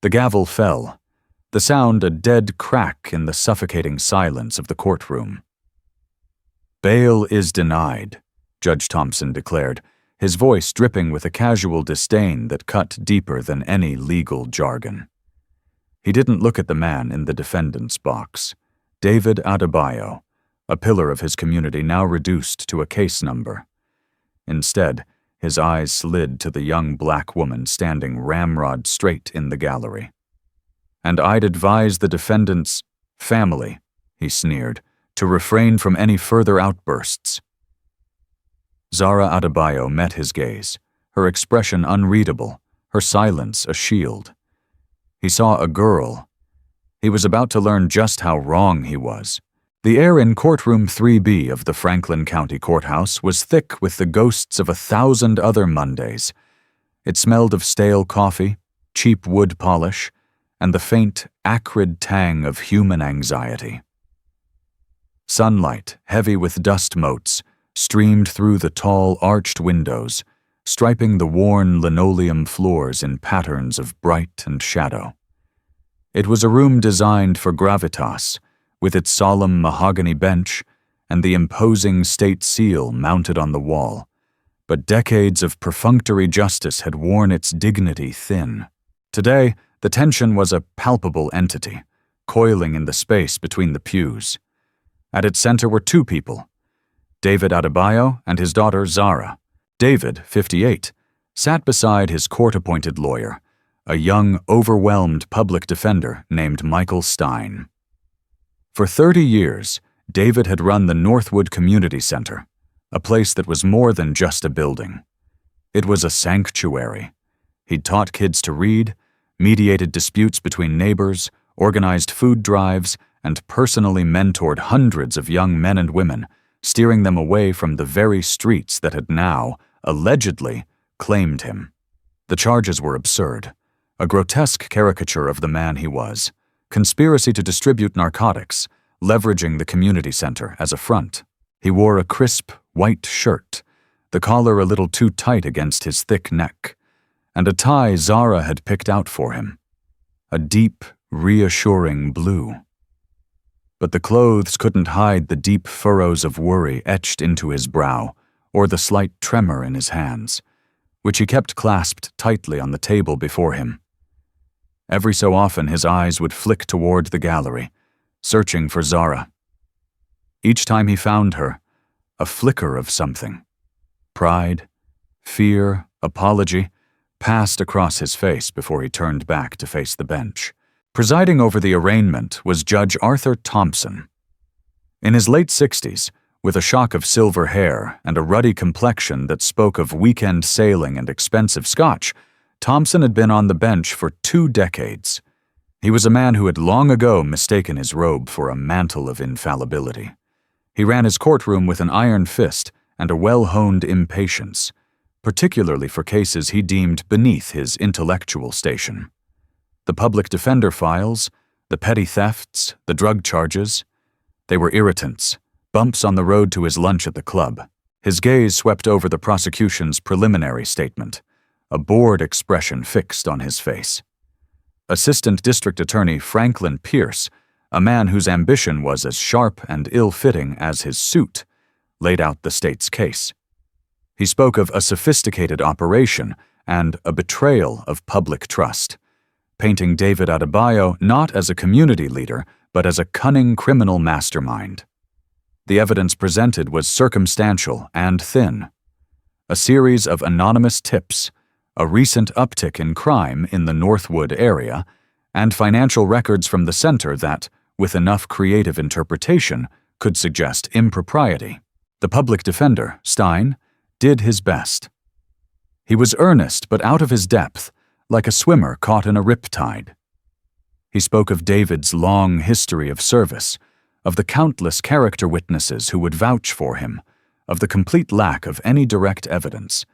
The gavel fell, the sound a dead crack in the suffocating silence of the courtroom. "Bail is denied," Judge Thompson declared, his voice dripping with a casual disdain that cut deeper than any legal jargon. He didn't look at the man in the defendant's box, David Adebayo, a pillar of his community now reduced to a case number. Instead, his eyes slid to the young black woman standing ramrod straight in the gallery. "And I'd advise the defendant's family," he sneered, "to refrain from any further outbursts." Zara Adebayo met his gaze, her expression unreadable, her silence a shield. He saw a girl. He was about to learn just how wrong he was. The air in courtroom 3B of the Franklin County Courthouse was thick with the ghosts of 1,000 other Mondays. It smelled of stale coffee, cheap wood polish, and the faint, acrid tang of human anxiety. Sunlight, heavy with dust motes, streamed through the tall, arched windows, striping the worn linoleum floors in patterns of bright and shadow. It was a room designed for gravitas, with its solemn mahogany bench and the imposing state seal mounted on the wall, but decades of perfunctory justice had worn its dignity thin. Today, the tension was a palpable entity, coiling in the space between the pews. At its center were two people, David Adebayo and his daughter Zara. David, 58, sat beside his court-appointed lawyer, a young, overwhelmed public defender named Michael Stein. For 30 years, David had run the Northwood Community Center, a place that was more than just a building. It was a sanctuary. He'd taught kids to read, mediated disputes between neighbors, organized food drives, and personally mentored hundreds of young men and women, steering them away from the very streets that had now, allegedly, claimed him. The charges were absurd, a grotesque caricature of the man he was, conspiracy to distribute narcotics, leveraging the community center as a front. He wore a crisp, white shirt, the collar a little too tight against his thick neck, and a tie Zara had picked out for him, a deep, reassuring blue. But the clothes couldn't hide the deep furrows of worry etched into his brow, or the slight tremor in his hands, which he kept clasped tightly on the table before him. Every so often his eyes would flick toward the gallery, searching for Zara. Each time he found her, a flicker of something, pride, fear, apology, passed across his face before he turned back to face the bench. Presiding over the arraignment was Judge Arthur Thompson. In his late 60s, with a shock of silver hair and a ruddy complexion that spoke of weekend sailing and expensive scotch, Thompson had been on the bench for 2 decades. He was a man who had long ago mistaken his robe for a mantle of infallibility. He ran his courtroom with an iron fist and a well-honed impatience, particularly for cases he deemed beneath his intellectual station. The public defender files, the petty thefts, the drug charges, they were irritants, bumps on the road to his lunch at the club. His gaze swept over the prosecution's preliminary statement, a bored expression fixed on his face. Assistant District Attorney Franklin Pierce, a man whose ambition was as sharp and ill-fitting as his suit, laid out the state's case. He spoke of a sophisticated operation and a betrayal of public trust, painting David Adebayo not as a community leader, but as a cunning criminal mastermind. The evidence presented was circumstantial and thin. A series of anonymous tips, a recent uptick in crime in the Northwood area, and financial records from the center that, with enough creative interpretation, could suggest impropriety. The public defender, Stein, did his best. He was earnest but out of his depth, like a swimmer caught in a riptide. He spoke of David's long history of service, of the countless character witnesses who would vouch for him, of the complete lack of any direct evidence.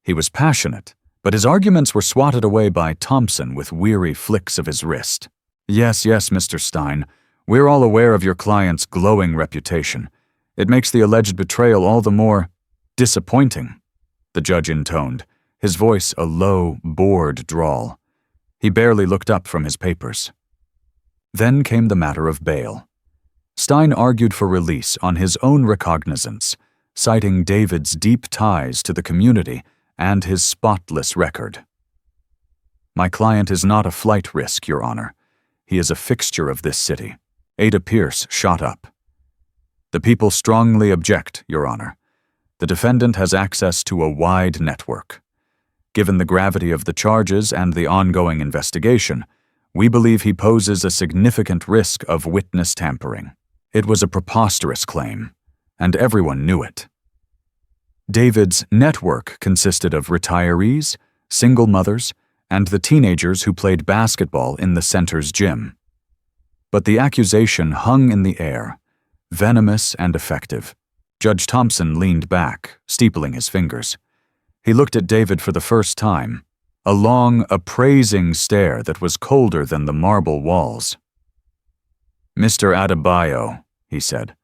He was passionate, but his arguments were swatted away by Thompson with weary flicks of his wrist. Yes, Mr. Stein, we're all aware of your client's glowing reputation. It makes the alleged betrayal all the more disappointing, the judge intoned, his voice a low, bored drawl. He barely looked up from his papers. Then came the matter of bail. Stein argued for release on his own recognizance, citing David's deep ties to the community and his spotless record. "My client is not a flight risk, Your Honor. He is a fixture of this city." Ada Pierce shot up. "The people strongly object, Your Honor. The defendant has access to a wide network. Given the gravity of the charges and the ongoing investigation, we believe he poses a significant risk of witness tampering." It was a preposterous claim, and everyone knew it. David's network consisted of retirees, single mothers, and the teenagers who played basketball in the center's gym. But the accusation hung in the air, venomous and effective. Judge Thompson leaned back, steepling his fingers. He looked at David for the first time, a long, appraising stare that was colder than the marble walls. "Mr. Adebayo," he said,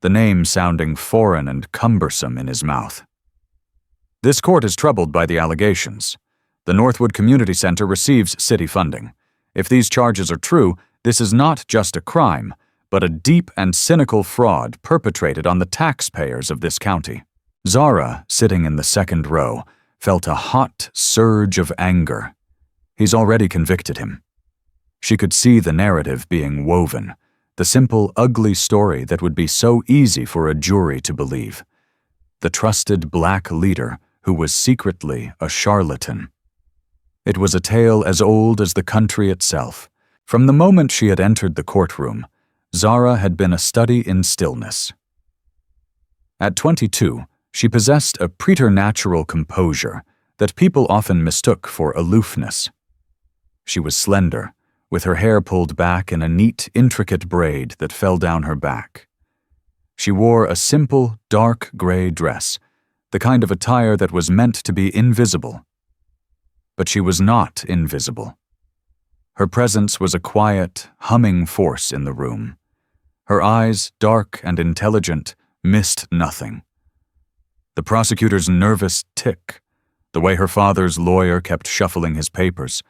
the name sounding foreign and cumbersome in his mouth. "This court is troubled by the allegations. The Northwood Community Center receives city funding. If these charges are true, this is not just a crime, but a deep and cynical fraud perpetrated on the taxpayers of this county." Zara, sitting in the second row, felt a hot surge of anger. He's already convicted him. She could see the narrative being woven, the simple, ugly story that would be so easy for a jury to believe. The trusted black leader who was secretly a charlatan. It was a tale as old as the country itself. From the moment she had entered the courtroom, Zara had been a study in stillness. At 22, she possessed a preternatural composure that people often mistook for aloofness. She was slender, with her hair pulled back in a neat, intricate braid that fell down her back. She wore a simple, dark gray dress, the kind of attire that was meant to be invisible. But she was not invisible. Her presence was a quiet, humming force in the room. Her eyes, dark and intelligent, missed nothing. The prosecutor's nervous tick, the way her father's lawyer kept shuffling his papers,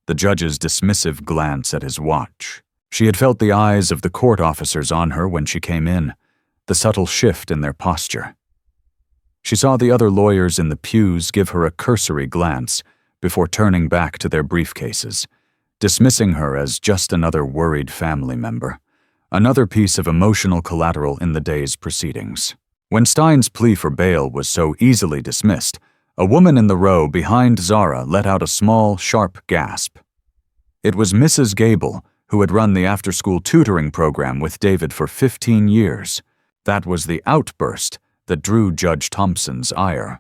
the judge's dismissive glance at his watch. She had felt the eyes of the court officers on her when she came in, the subtle shift in their posture. She saw the other lawyers in the pews give her a cursory glance before turning back to their briefcases, dismissing her as just another worried family member, another piece of emotional collateral in the day's proceedings. When Stein's plea for bail was so easily dismissed, a woman in the row behind Zara let out a small, sharp gasp. It was Mrs. Gable, who had run the after-school tutoring program with David for 15 years. That was the outburst that drew Judge Thompson's ire.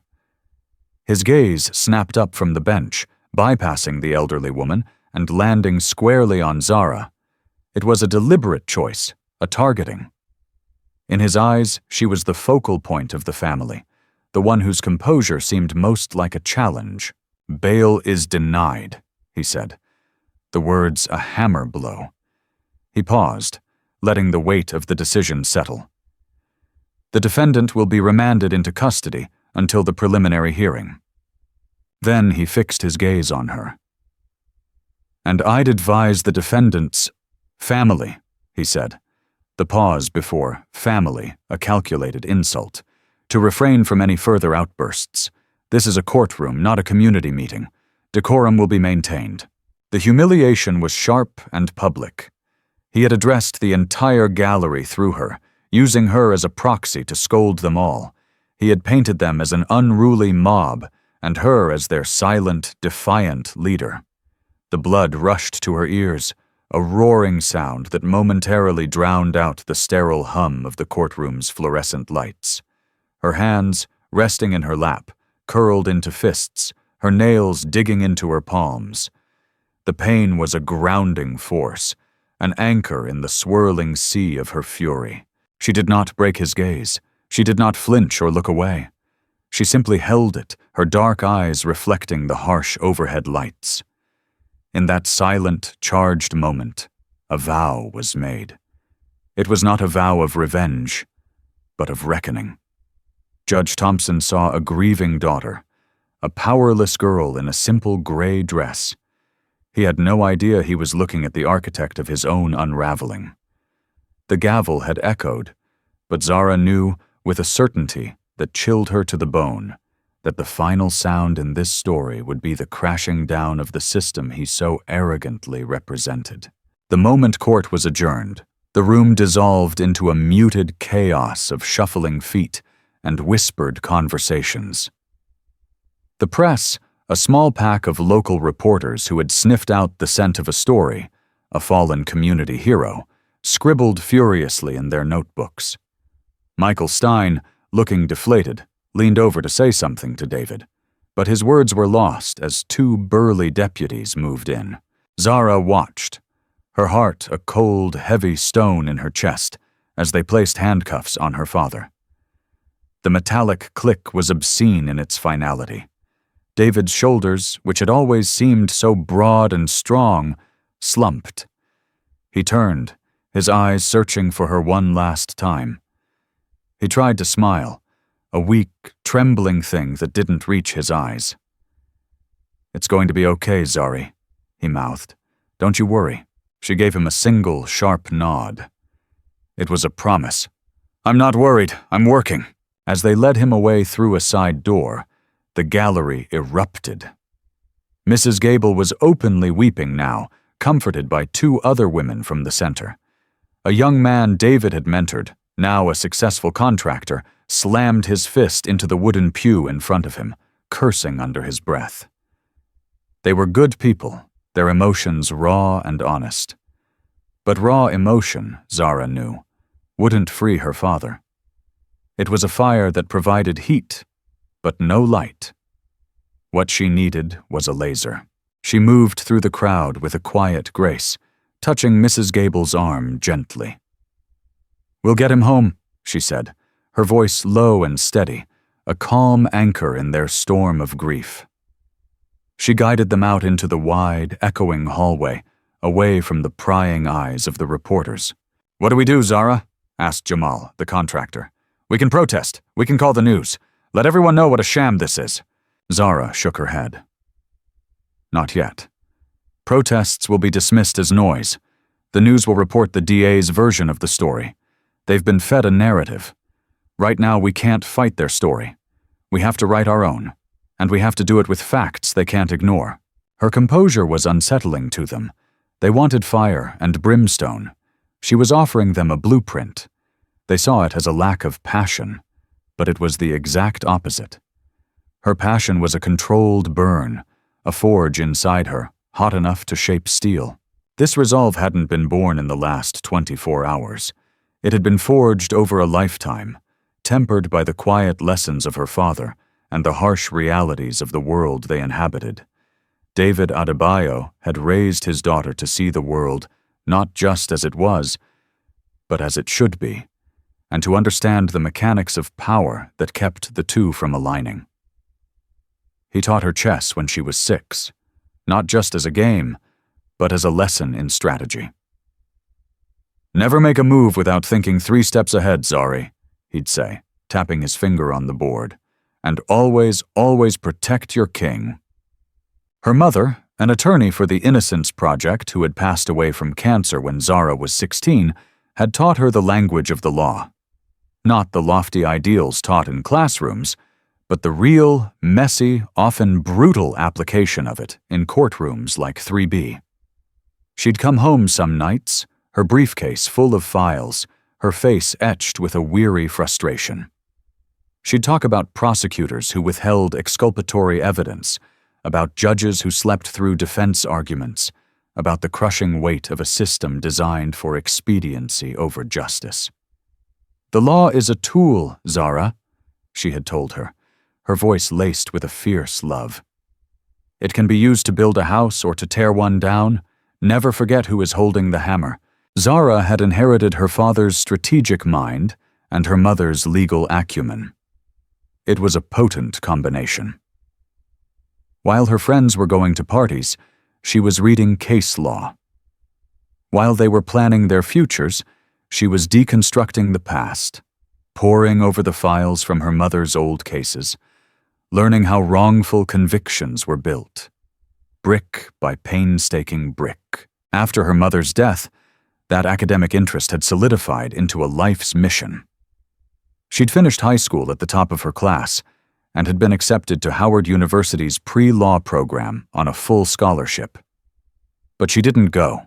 His gaze snapped up from the bench, bypassing the elderly woman and landing squarely on Zara. It was a deliberate choice, a targeting. In his eyes, she was the focal point of the family, the one whose composure seemed most like a challenge. "Bail is denied," he said, the words a hammer blow. He paused, letting the weight of the decision settle. "The defendant will be remanded into custody until the preliminary hearing." Then he fixed his gaze on her. "And I'd advise the defendant's family," he said, the pause before family, a calculated insult, to refrain from any further outbursts. "This is a courtroom, not a community meeting. Decorum will be maintained." The humiliation was sharp and public. He had addressed the entire gallery through her, using her as a proxy to scold them all. He had painted them as an unruly mob, and her as their silent, defiant leader. The blood rushed to her ears, a roaring sound that momentarily drowned out the sterile hum of the courtroom's fluorescent lights. Her hands, resting in her lap, curled into fists, her nails digging into her palms. The pain was a grounding force, an anchor in the swirling sea of her fury. She did not break his gaze. She did not flinch or look away. She simply held it, her dark eyes reflecting the harsh overhead lights. In that silent, charged moment, a vow was made. It was not a vow of revenge, but of reckoning. Judge Thompson saw a grieving daughter, a powerless girl in a simple gray dress. He had no idea he was looking at the architect of his own unraveling. The gavel had echoed, but Zara knew with a certainty that chilled her to the bone that the final sound in this story would be the crashing down of the system he so arrogantly represented. The moment court was adjourned, the room dissolved into a muted chaos of shuffling feet and whispered conversations. The press, a small pack of local reporters who had sniffed out the scent of a story, a fallen community hero, scribbled furiously in their notebooks. Michael Stein, looking deflated, leaned over to say something to David, but his words were lost as two burly deputies moved in. Zara watched, her heart a cold, heavy stone in her chest, as they placed handcuffs on her father. The metallic click was obscene in its finality. David's shoulders, which had always seemed so broad and strong, slumped. He turned, his eyes searching for her one last time. He tried to smile, a weak, trembling thing that didn't reach his eyes. "It's going to be okay, Zari," he mouthed. "Don't you worry." She gave him a single, sharp nod. It was a promise. "I'm not worried, I'm working." As they led him away through a side door, the gallery erupted. Mrs. Gable was openly weeping now, comforted by two other women from the center. A young man David had mentored, now a successful contractor, slammed his fist into the wooden pew in front of him, cursing under his breath. They were good people, their emotions raw and honest. But raw emotion, Zara knew, wouldn't free her father. It was a fire that provided heat, but no light. What she needed was a laser. She moved through the crowd with a quiet grace, touching Mrs. Gable's arm gently. "We'll get him home," she said, her voice low and steady, a calm anchor in their storm of grief. She guided them out into the wide, echoing hallway, away from the prying eyes of the reporters. "What do we do, Zara?" asked Jamal, the contractor. "We can protest. We can call the news. Let everyone know what a sham this is." Zara shook her head. "Not yet. Protests will be dismissed as noise. The news will report the DA's version of the story. They've been fed a narrative. Right now we can't fight their story. We have to write our own, and we have to do it with facts they can't ignore." Her composure was unsettling to them. They wanted fire and brimstone. She was offering them a blueprint. They saw it as a lack of passion, but it was the exact opposite. Her passion was a controlled burn, a forge inside her, hot enough to shape steel. This resolve hadn't been born in the last 24 hours. It had been forged over a lifetime, tempered by the quiet lessons of her father and the harsh realities of the world they inhabited. David Adebayo had raised his daughter to see the world not just as it was, but as it should be, and to understand the mechanics of power that kept the two from aligning. He taught her chess when she was 6, not just as a game, but as a lesson in strategy. "Never make a move without thinking 3 steps ahead, Zari," he'd say, tapping his finger on the board. "And always, always protect your king." Her mother, an attorney for the Innocence Project who had passed away from cancer when Zara was 16, had taught her the language of the law. Not the lofty ideals taught in classrooms, but the real, messy, often brutal application of it in courtrooms like 3B. She'd come home some nights, her briefcase full of files, her face etched with a weary frustration. She'd talk about prosecutors who withheld exculpatory evidence, about judges who slept through defense arguments, about the crushing weight of a system designed for expediency over justice. "The law is a tool, Zara," she had told her, her voice laced with a fierce love. "It can be used to build a house or to tear one down. Never forget who is holding the hammer." Zara had inherited her father's strategic mind and her mother's legal acumen. It was a potent combination. While her friends were going to parties, she was reading case law. While they were planning their futures, she was deconstructing the past, poring over the files from her mother's old cases, learning how wrongful convictions were built. brick by painstaking brick. After her mother's death, that academic interest had solidified into a life's mission. She'd finished high school at the top of her class and had been accepted to Howard University's pre-law program on a full scholarship. But she didn't go.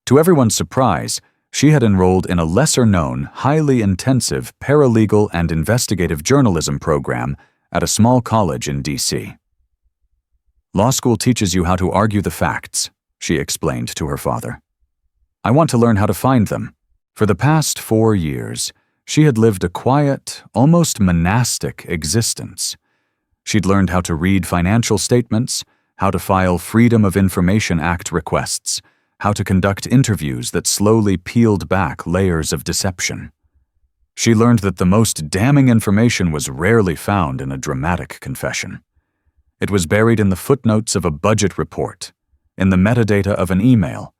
To everyone's surprise, she had enrolled in a lesser-known, highly intensive paralegal and investigative journalism program at a small college in D.C. "Law school teaches you how to argue the facts," she explained to her father. "I want to learn how to find them." For the past 4 years, she had lived a quiet, almost monastic existence. She'd learned how to read financial statements, how to file Freedom of Information Act requests, how to conduct interviews that slowly peeled back layers of deception. She learned that the most damning information was rarely found in a dramatic confession. It was buried in the footnotes of a budget report, in the metadata of an email,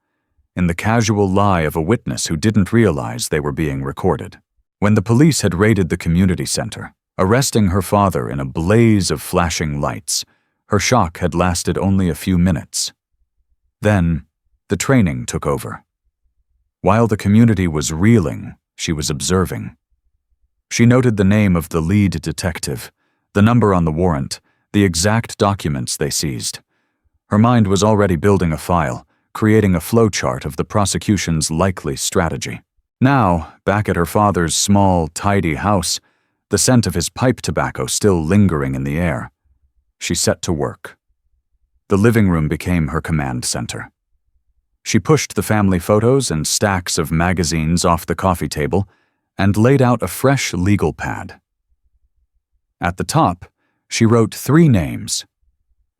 in the casual lie of a witness who didn't realize they were being recorded. When the police had raided the community center, arresting her father in a blaze of flashing lights, her shock had lasted only a few minutes. Then, the training took over. While the community was reeling, she was observing. She noted the name of the lead detective, the number on the warrant, the exact documents they seized. Her mind was already building a file, creating a flowchart of the prosecution's likely strategy. Now, back at her father's small, tidy house, the scent of his pipe tobacco still lingering in the air, she set to work. The living room became her command center. She pushed the family photos and stacks of magazines off the coffee table and laid out a fresh legal pad. At the top, she wrote 3 names: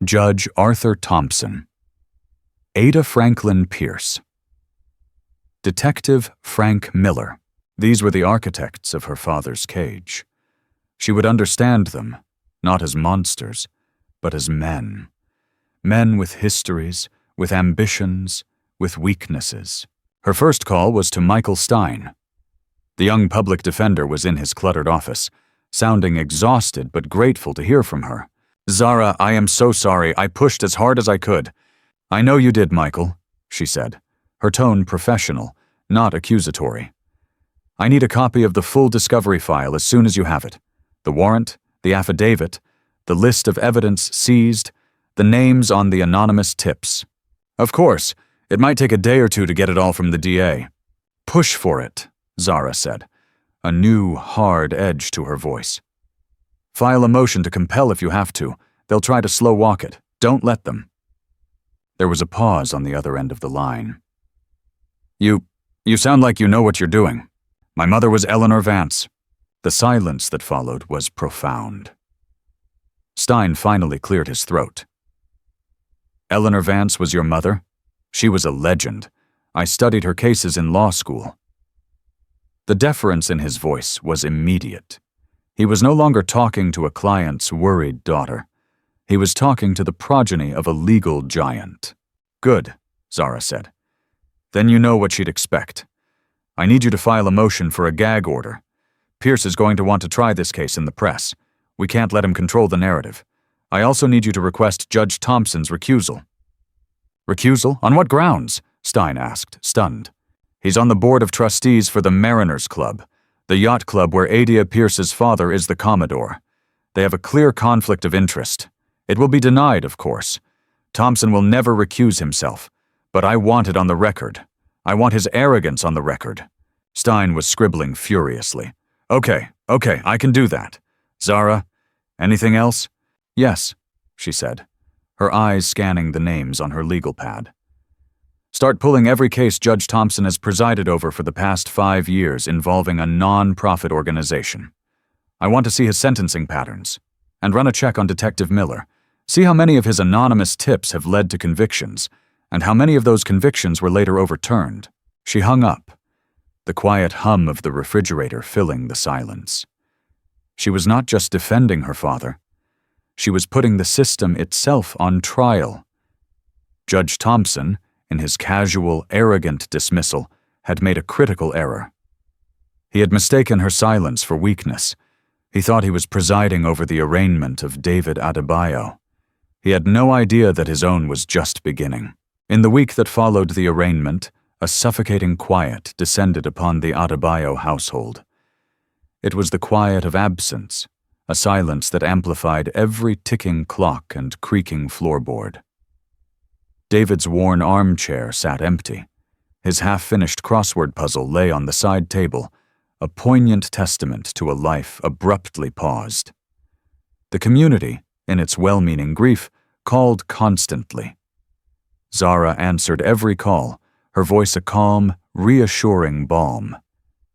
Judge Arthur Thompson, Ada Franklin Pierce, Detective Frank Miller. These were the architects of her father's cage. She would understand them, not as monsters, but as men. Men with histories, with ambitions, with weaknesses. Her first call was to Michael Stein. The young public defender was in his cluttered office, sounding exhausted but grateful to hear from her. "Zara, I am so sorry. I pushed as hard as I could." "I know you did, Michael," she said, her tone professional, not accusatory. "I need a copy of the full discovery file as soon as you have it. The warrant, the affidavit, the list of evidence seized, the names on the anonymous tips. Of course, it might take a day or two to get it all from the DA." "Push for it," Zara said, a new, hard edge to her voice. "File a motion to compel if you have to. They'll try to slow walk it. Don't let them." There was a pause on the other end of the line. You sound like you know what you're doing. My mother was Eleanor Vance." The silence that followed was profound. Stein finally cleared his throat. "Eleanor Vance was your mother? She was a legend. I studied her cases in law school." The deference in his voice was immediate. He was no longer talking to a client's worried daughter. He was talking to the progeny of a legal giant. "Good," Zara said. "Then you know what she'd expect. I need you to file a motion for a gag order. Pierce is going to want to try this case in the press. We can't let him control the narrative. I also need you to request Judge Thompson's recusal." "Recusal? On what grounds?" Stein asked, stunned. "He's on the board of trustees for the Mariners Club, the yacht club where Ada Pierce's father is the Commodore. They have a clear conflict of interest. It will be denied, of course. Thompson will never recuse himself, but I want it on the record. I want his arrogance on the record." Stein was scribbling furiously. Okay, I can do that. Zara, anything else?" "Yes," she said, her eyes scanning the names on her legal pad. "Start pulling every case Judge Thompson has presided over for the past 5 years involving a non-profit organization. I want to see his sentencing patterns. And run a check on Detective Miller. See how many of his anonymous tips have led to convictions, and how many of those convictions were later overturned." She hung up, the quiet hum of the refrigerator filling the silence. She was not just defending her father. She was putting the system itself on trial. Judge Thompson, in his casual, arrogant dismissal, had made a critical error. He had mistaken her silence for weakness. He thought he was presiding over the arraignment of David Adebayo. He had no idea that his own was just beginning. In the week that followed the arraignment, a suffocating quiet descended upon the Adebayo household. It was the quiet of absence, a silence that amplified every ticking clock and creaking floorboard. David's worn armchair sat empty. His half-finished crossword puzzle lay on the side table, a poignant testament to a life abruptly paused. The community, in its well-meaning grief, called constantly. Zara answered every call, her voice a calm, reassuring balm.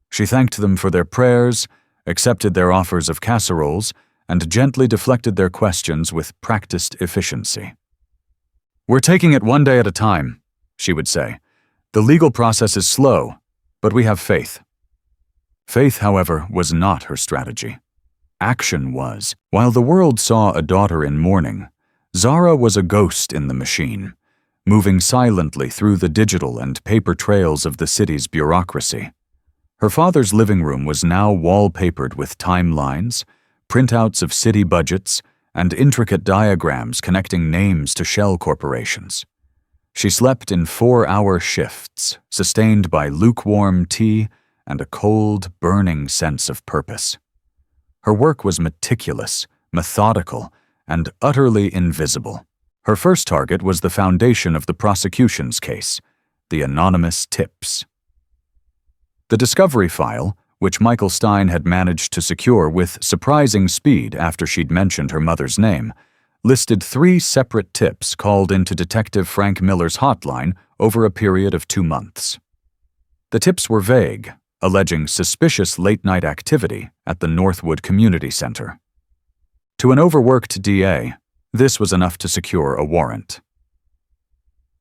She thanked them for their prayers, accepted their offers of casseroles, and gently deflected their questions with practiced efficiency. "We're taking it one day at a time," she would say. "The legal process is slow, but we have faith." Faith, however, was not her strategy. Action was. While the world saw a daughter in mourning, Zara was a ghost in the machine, moving silently through the digital and paper trails of the city's bureaucracy. Her father's living room was now wallpapered with timelines, printouts of city budgets, and intricate diagrams connecting names to shell corporations. She slept in 4-hour shifts, sustained by lukewarm tea and a cold, burning sense of purpose. Her work was meticulous, methodical, and utterly invisible. Her first target was the foundation of the prosecution's case, the anonymous tips. The discovery file, which Michael Stein had managed to secure with surprising speed after she'd mentioned her mother's name, listed 3 separate tips called into Detective Frank Miller's hotline over a period of 2 months. The tips were vague, alleging suspicious late-night activity at the Northwood Community Center. To an overworked DA, this was enough to secure a warrant.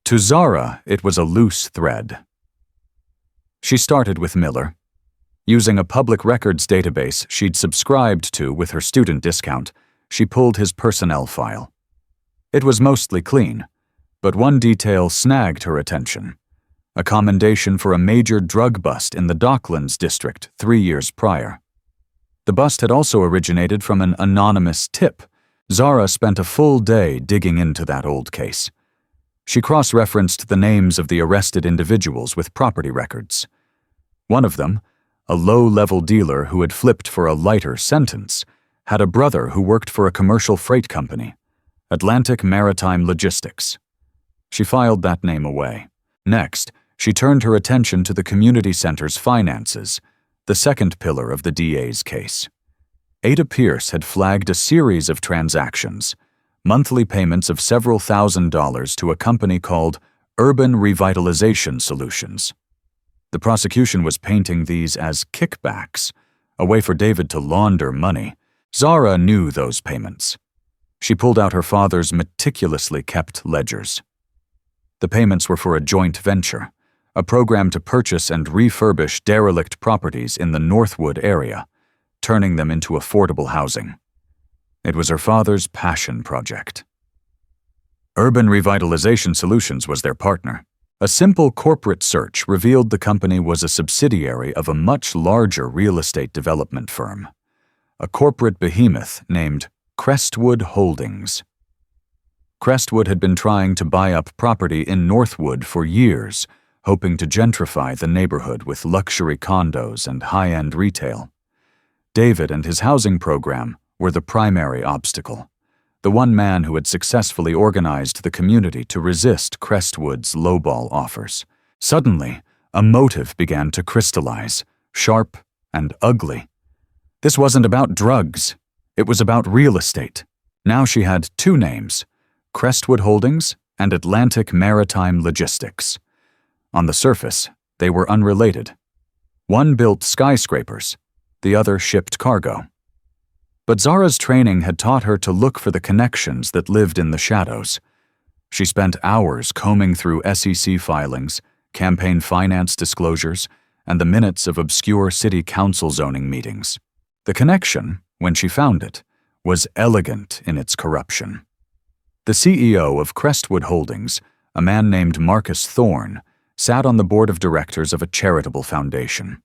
To Zara, it was a loose thread. She started with Miller. Using a public records database she'd subscribed to with her student discount, she pulled his personnel file. It was mostly clean, but one detail snagged her attention: a commendation for a major drug bust in the Docklands district 3 years prior. The bust had also originated from an anonymous tip. Zara spent a full day digging into that old case. She cross-referenced the names of the arrested individuals with property records. One of them, a low-level dealer who had flipped for a lighter sentence, had a brother who worked for a commercial freight company, Atlantic Maritime Logistics. She filed that name away. Next, she turned her attention to the community center's finances, the second pillar of the DA's case. Ada Pierce had flagged a series of transactions, monthly payments of several $1,000s to a company called Urban Revitalization Solutions. The prosecution was painting these as kickbacks, a way for David to launder money. Zara knew those payments. She pulled out her father's meticulously kept ledgers. The payments were for a joint venture, a program to purchase and refurbish derelict properties in the Northwood area, turning them into affordable housing. It was her father's passion project. Urban Revitalization Solutions was their partner. A simple corporate search revealed the company was a subsidiary of a much larger real estate development firm, a corporate behemoth named Crestwood Holdings. Crestwood had been trying to buy up property in Northwood for years, hoping to gentrify the neighborhood with luxury condos and high-end retail. David and his housing program were the primary obstacle, the one man who had successfully organized the community to resist Crestwood's lowball offers. Suddenly, a motive began to crystallize, sharp and ugly. This wasn't about drugs. It was about real estate. Now she had 2 names, Crestwood Holdings and Atlantic Maritime Logistics. On the surface, they were unrelated. One built skyscrapers, the other shipped cargo. But Zara's training had taught her to look for the connections that lived in the shadows. She spent hours combing through SEC filings, campaign finance disclosures, and the minutes of obscure city council zoning meetings. The connection, when she found it, was elegant in its corruption. The CEO of Crestwood Holdings, a man named Marcus Thorne, sat on the board of directors of a charitable foundation.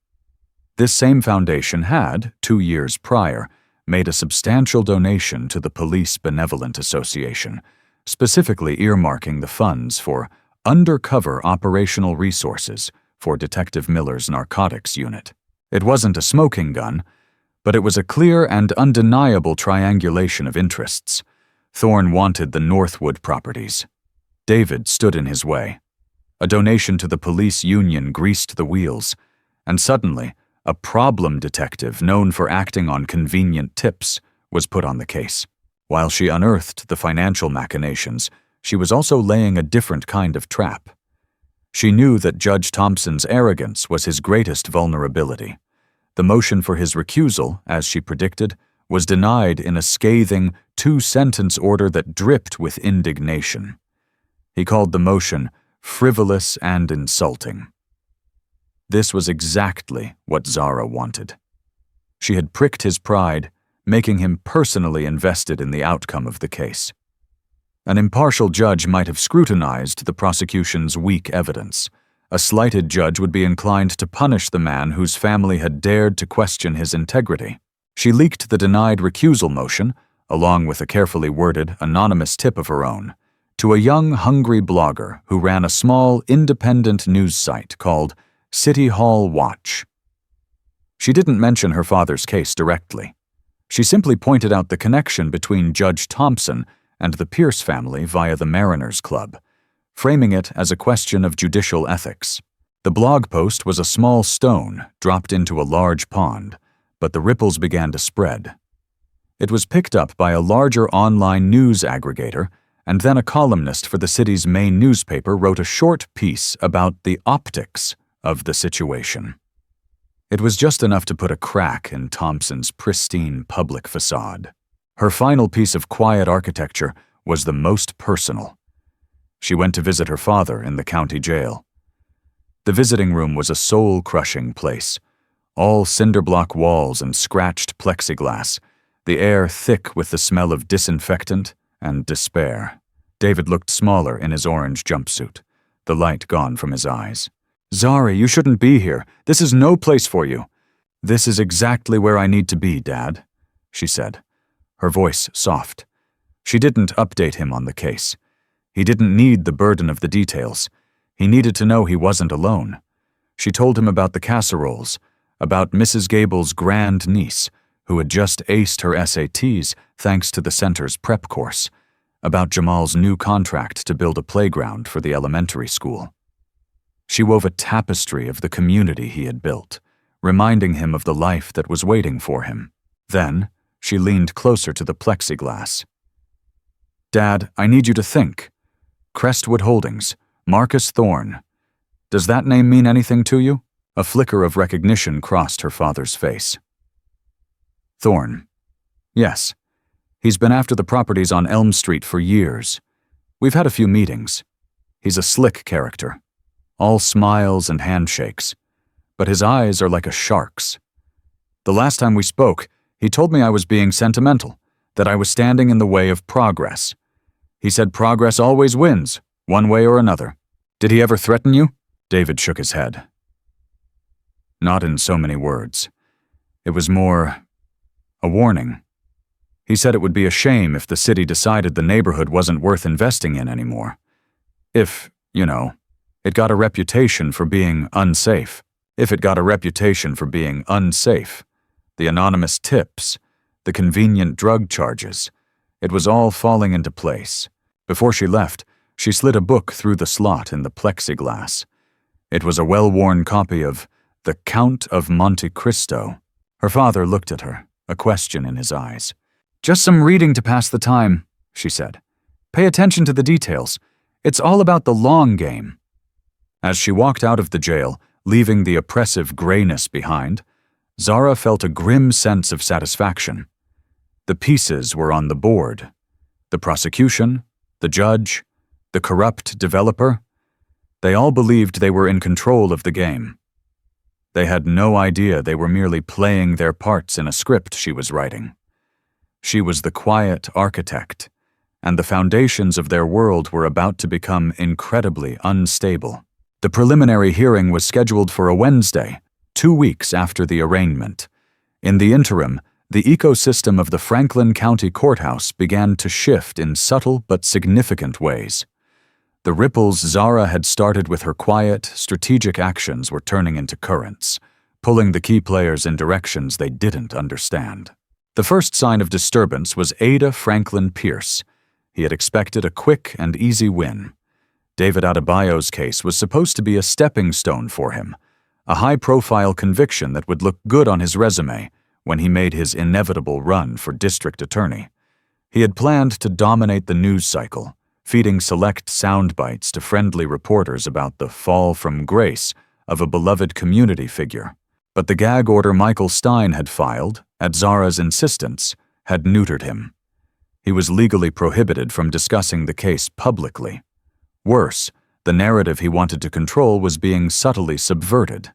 This same foundation had, 2 years prior, made a substantial donation to the Police Benevolent Association, specifically earmarking the funds for undercover operational resources for Detective Miller's narcotics unit. It wasn't a smoking gun, but it was a clear and undeniable triangulation of interests. Thorne wanted the Northwood properties. David stood in his way. A donation to the police union greased the wheels, and suddenly, a problem detective known for acting on convenient tips was put on the case. While she unearthed the financial machinations, she was also laying a different kind of trap. She knew that Judge Thompson's arrogance was his greatest vulnerability. The motion for his recusal, as she predicted, was denied in a scathing, two-sentence order that dripped with indignation. He called the motion frivolous and insulting. This was exactly what Zara wanted. She had pricked his pride, making him personally invested in the outcome of the case. An impartial judge might have scrutinized the prosecution's weak evidence. A slighted judge would be inclined to punish the man whose family had dared to question his integrity. She leaked the denied recusal motion, along with a carefully worded, anonymous tip of her own, to a young, hungry blogger who ran a small, independent news site called City Hall Watch. She didn't mention her father's case directly. She simply pointed out the connection between Judge Thompson and the Pierce family via the Mariners Club, framing it as a question of judicial ethics. The blog post was a small stone dropped into a large pond, but the ripples began to spread. It was picked up by a larger online news aggregator, and then a columnist for the city's main newspaper wrote a short piece about the optics of the situation. It was just enough to put a crack in Thompson's pristine public facade. Her final piece of quiet architecture was the most personal. She went to visit her father in the county jail. The visiting room was a soul-crushing place, all cinder-block walls and scratched plexiglass, the air thick with the smell of disinfectant and despair. David looked smaller in his orange jumpsuit, the light gone from his eyes. "Zara, you shouldn't be here. This is no place for you." "This is exactly where I need to be, Dad," she said, her voice soft. She didn't update him on the case. He didn't need the burden of the details. He needed to know he wasn't alone. She told him about the casseroles, about Mrs. Gable's grand niece, who had just aced her SATs thanks to the center's prep course, about Jamal's new contract to build a playground for the elementary school. She wove a tapestry of the community he had built, reminding him of the life that was waiting for him. Then, she leaned closer to the plexiglass. "Dad, I need you to think. Crestwood Holdings, Marcus Thorne. Does that name mean anything to you?" A flicker of recognition crossed her father's face. "Thorne. Yes. He's been after the properties on Elm Street for years. We've had a few meetings. He's a slick character. All smiles and handshakes. But his eyes are like a shark's. The last time we spoke, he told me I was being sentimental, that I was standing in the way of progress. He said progress always wins, one way or another. Did he ever threaten you?" David shook his head. "Not in so many words. It was more a warning. He said it would be a shame if the city decided the neighborhood wasn't worth investing in anymore. If, it got a reputation for being unsafe. If it got a reputation for being unsafe. The anonymous tips, the convenient drug charges. It was all falling into place. Before she left, she slid a book through the slot in the plexiglass. It was a well-worn copy of The Count of Monte Cristo. Her father looked at her, a question in his eyes. "Just some reading to pass the time," she said. "Pay attention to the details. It's all about the long game." As she walked out of the jail, leaving the oppressive grayness behind, Zara felt a grim sense of satisfaction. The pieces were on the board. The prosecution, the judge, the corrupt developer. They all believed they were in control of the game. They had no idea they were merely playing their parts in a script she was writing. She was the quiet architect, and the foundations of their world were about to become incredibly unstable. The preliminary hearing was scheduled for a Wednesday, 2 weeks after the arraignment. In the interim, The ecosystem of the Franklin County Courthouse began to shift in subtle but significant ways. The ripples Zara had started with her quiet, strategic actions were turning into currents, pulling the key players in directions they didn't understand. The first sign of disturbance was Ada Franklin Pierce. He had expected a quick and easy win. David Adebayo's case was supposed to be a stepping stone for him, a high-profile conviction that would look good on his resume when he made his inevitable run for district attorney. He had planned to dominate the news cycle, feeding select sound bites to friendly reporters about the fall from grace of a beloved community figure. But the gag order Michael Stein had filed, at Zara's insistence, had neutered him. He was legally prohibited from discussing the case publicly. Worse, the narrative he wanted to control was being subtly subverted.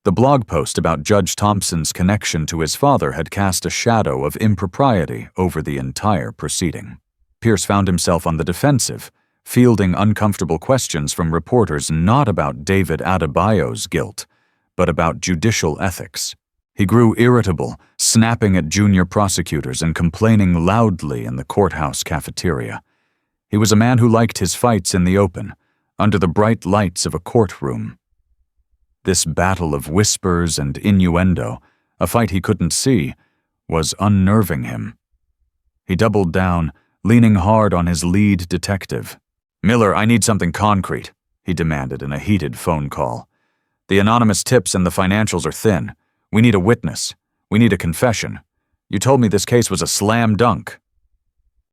The blog post about Judge Thompson's connection to his father had cast a shadow of impropriety over the entire proceeding. Pierce found himself on the defensive, fielding uncomfortable questions from reporters not about David Adebayo's guilt, but about judicial ethics. He grew irritable, snapping at junior prosecutors and complaining loudly in the courthouse cafeteria. He was a man who liked his fights in the open, under the bright lights of a courtroom. This battle of whispers and innuendo, a fight he couldn't see, was unnerving him. He doubled down, leaning hard on his lead detective. "Miller, I need something concrete," he demanded in a heated phone call. "The anonymous tips and the financials are thin. We need a witness. We need a confession. You told me this case was a slam dunk."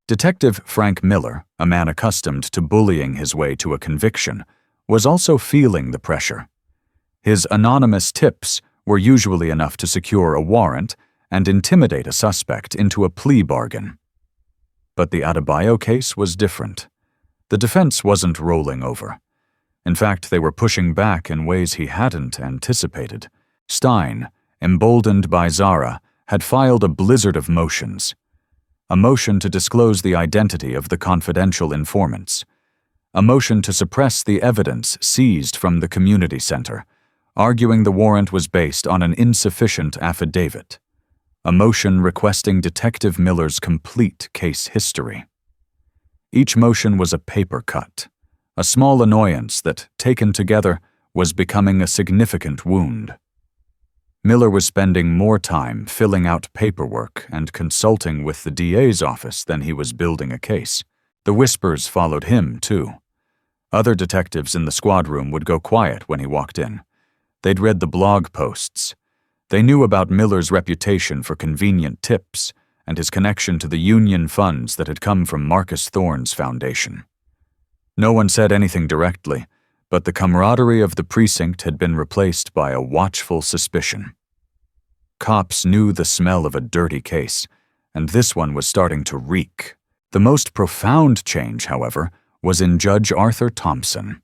Detective Frank Miller, a man accustomed to bullying his way to a conviction, was also feeling the pressure. His anonymous tips were usually enough to secure a warrant and intimidate a suspect into a plea bargain. But the Adebayo case was different. The defense wasn't rolling over. In fact, they were pushing back in ways he hadn't anticipated. Stein, emboldened by Zara, had filed a blizzard of motions. A motion to disclose the identity of the confidential informants. A motion to suppress the evidence seized from the community center, arguing the warrant was based on an insufficient affidavit. A motion requesting Detective Miller's complete case history. Each motion was a paper cut, a small annoyance that, taken together, was becoming a significant wound. Miller was spending more time filling out paperwork and consulting with the DA's office than he was building a case. The whispers followed him, too. Other detectives in the squad room would go quiet when he walked in. They'd read the blog posts. They knew about Miller's reputation for convenient tips and his connection to the union funds that had come from Marcus Thorne's foundation. No one said anything directly, but the camaraderie of the precinct had been replaced by a watchful suspicion. Cops knew the smell of a dirty case, and this one was starting to reek. The most profound change, however, was in Judge Arthur Thompson.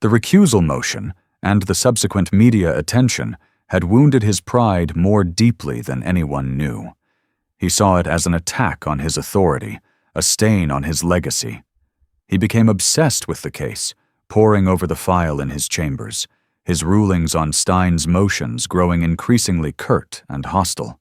The recusal motion and the subsequent media attention had wounded his pride more deeply than anyone knew. He saw it as an attack on his authority, a stain on his legacy. He became obsessed with the case, poring over the file in his chambers, his rulings on Stein's motions growing increasingly curt and hostile.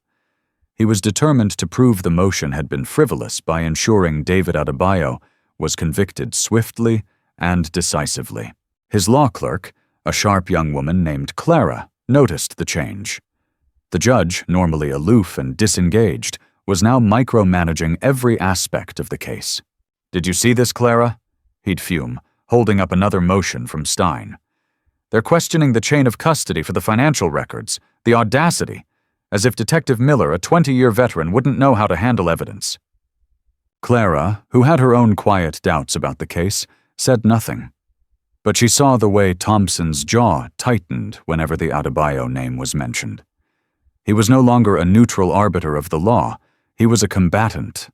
He was determined to prove the motion had been frivolous by ensuring David Adebayo was convicted swiftly and decisively. His law clerk, a sharp young woman named Clara, noticed the change. The judge, normally aloof and disengaged, was now micromanaging every aspect of the case. "Did you see this, Clara?" He'd fume, holding up another motion from Stein. "They're questioning the chain of custody for the financial records, the audacity, as if Detective Miller, a 20-year veteran, wouldn't know how to handle evidence." Clara, who had her own quiet doubts about the case, said nothing. But she saw the way Thompson's jaw tightened whenever the Adebayo name was mentioned. He was no longer a neutral arbiter of the law, he was a combatant,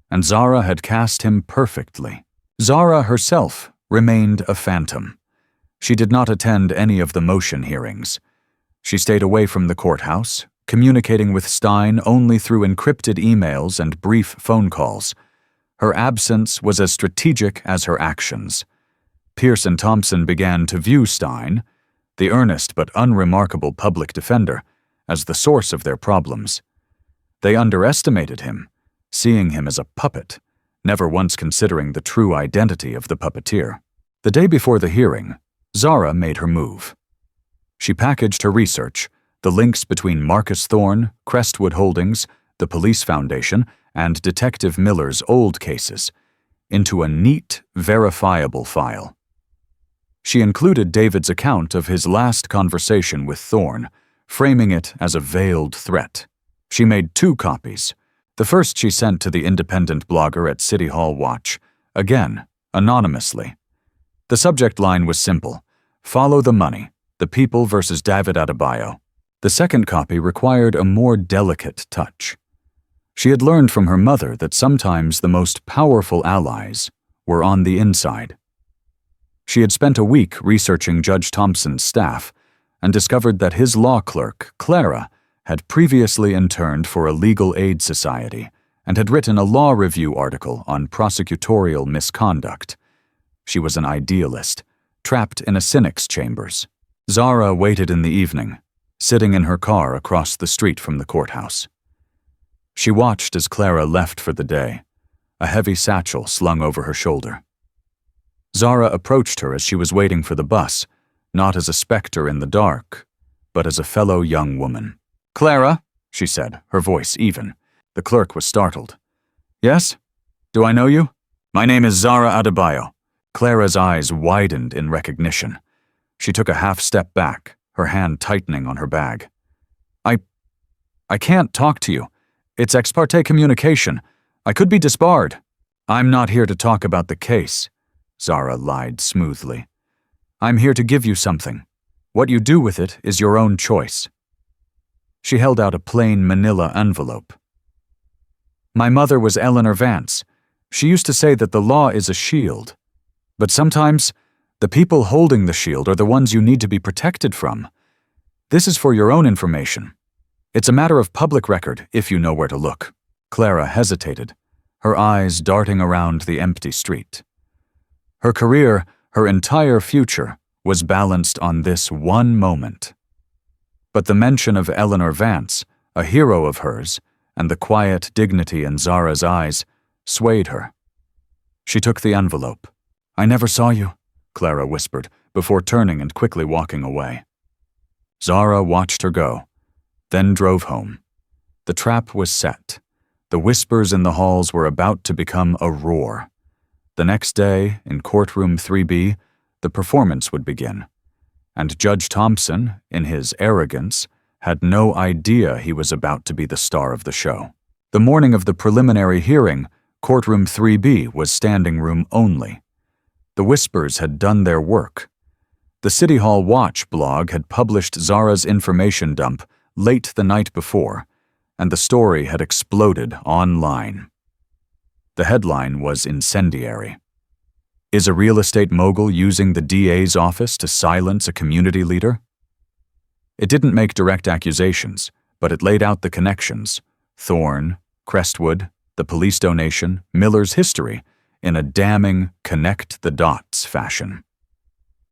and Zara had cast him perfectly. Zara herself remained a phantom. She did not attend any of the motion hearings. She stayed away from the courthouse, communicating with Stein only through encrypted emails and brief phone calls. Her absence was as strategic as her actions. Pierce and Thompson began to view Stein, the earnest but unremarkable public defender, as the source of their problems. They underestimated him, seeing him as a puppet, never once considering the true identity of the puppeteer. The day before the hearing, Zara made her move. She packaged her research, the links between Marcus Thorne, Crestwood Holdings, the Police Foundation, and Detective Miller's old cases, into a neat, verifiable file. She included David's account of his last conversation with Thorne, framing it as a veiled threat. She made 2 copies. The first she sent to the independent blogger at City Hall Watch, again, anonymously. The subject line was simple: "Follow the money, the people versus David Adebayo." The second copy required a more delicate touch. She had learned from her mother that sometimes the most powerful allies were on the inside. She had spent a week researching Judge Thompson's staff and discovered that his law clerk, Clara, had previously interned for a legal aid society and had written a law review article on prosecutorial misconduct. She was an idealist, trapped in a cynic's chambers. Zara waited in the evening, sitting in her car across the street from the courthouse. She watched as Clara left for the day, a heavy satchel slung over her shoulder. Zara approached her as she was waiting for the bus, not as a specter in the dark, but as a fellow young woman. "Clara," she said, her voice even. The clerk was startled. "Yes? Do I know you?" "My name is Zara Adebayo." Clara's eyes widened in recognition. She took a half-step back, her hand tightening on her bag. I can't talk to you. It's ex parte communication. I could be disbarred." "I'm not here to talk about the case," Zara lied smoothly. "I'm here to give you something. What you do with it is your own choice." She held out a plain manila envelope. "My mother was Eleanor Vance. She used to say that the law is a shield. But sometimes, the people holding the shield are the ones you need to be protected from. This is for your own information. It's a matter of public record if you know where to look." Clara hesitated, her eyes darting around the empty street. Her career, her entire future, was balanced on this one moment. But the mention of Eleanor Vance, a hero of hers, and the quiet dignity in Zara's eyes, swayed her. She took the envelope. "I never saw you," Clara whispered, before turning and quickly walking away. Zara watched her go, then drove home. The trap was set. The whispers in the halls were about to become a roar. The next day, in courtroom 3B, the performance would begin. And Judge Thompson, in his arrogance, had no idea he was about to be the star of the show. The morning of the preliminary hearing, courtroom 3B was standing room only. The whispers had done their work. The City Hall Watch blog had published Zara's information dump late the night before, and the story had exploded online. The headline was incendiary. "Is a real estate mogul using the DA's office to silence a community leader?" It didn't make direct accusations, but it laid out the connections: Thorne, Crestwood, the police donation, Miller's history, in a damning connect-the-dots fashion.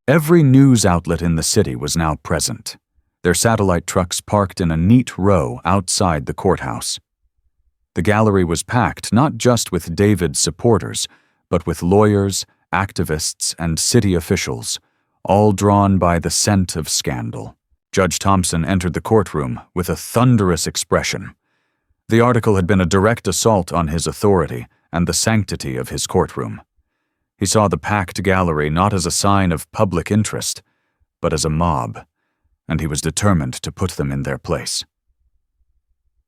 Every news outlet in the city was now present, their satellite trucks parked in a neat row outside the courthouse. The gallery was packed not just with David's supporters, but with lawyers, activists, and city officials, all drawn by the scent of scandal. Judge Thompson entered the courtroom with a thunderous expression. The article had been a direct assault on his authority and the sanctity of his courtroom. He saw the packed gallery not as a sign of public interest, but as a mob, and he was determined to put them in their place.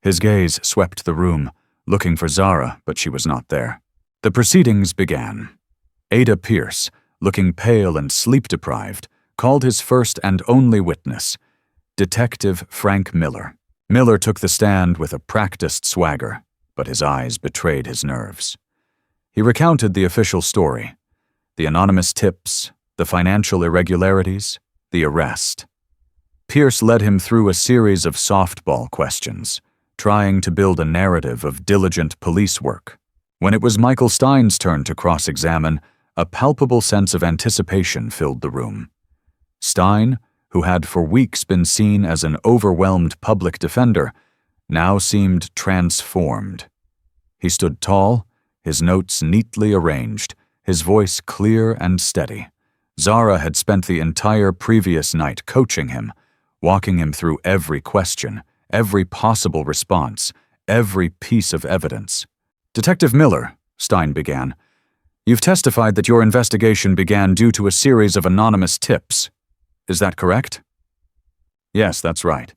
His gaze swept the room, looking for Zara, but she was not there. The proceedings began. Ada Pierce, looking pale and sleep-deprived, called his first and only witness, Detective Frank Miller. Miller took the stand with a practiced swagger, but his eyes betrayed his nerves. He recounted the official story: the anonymous tips, the financial irregularities, the arrest. Pierce led him through a series of softball questions, trying to build a narrative of diligent police work. When it was Michael Stein's turn to cross-examine, a palpable sense of anticipation filled the room. Stein, who had for weeks been seen as an overwhelmed public defender, now seemed transformed. He stood tall, his notes neatly arranged, his voice clear and steady. Zara had spent the entire previous night coaching him, walking him through every question, every possible response, every piece of evidence. "Detective Miller," Stein began, "you've testified that your investigation began due to a series of anonymous tips. Is that correct?" "Yes, that's right."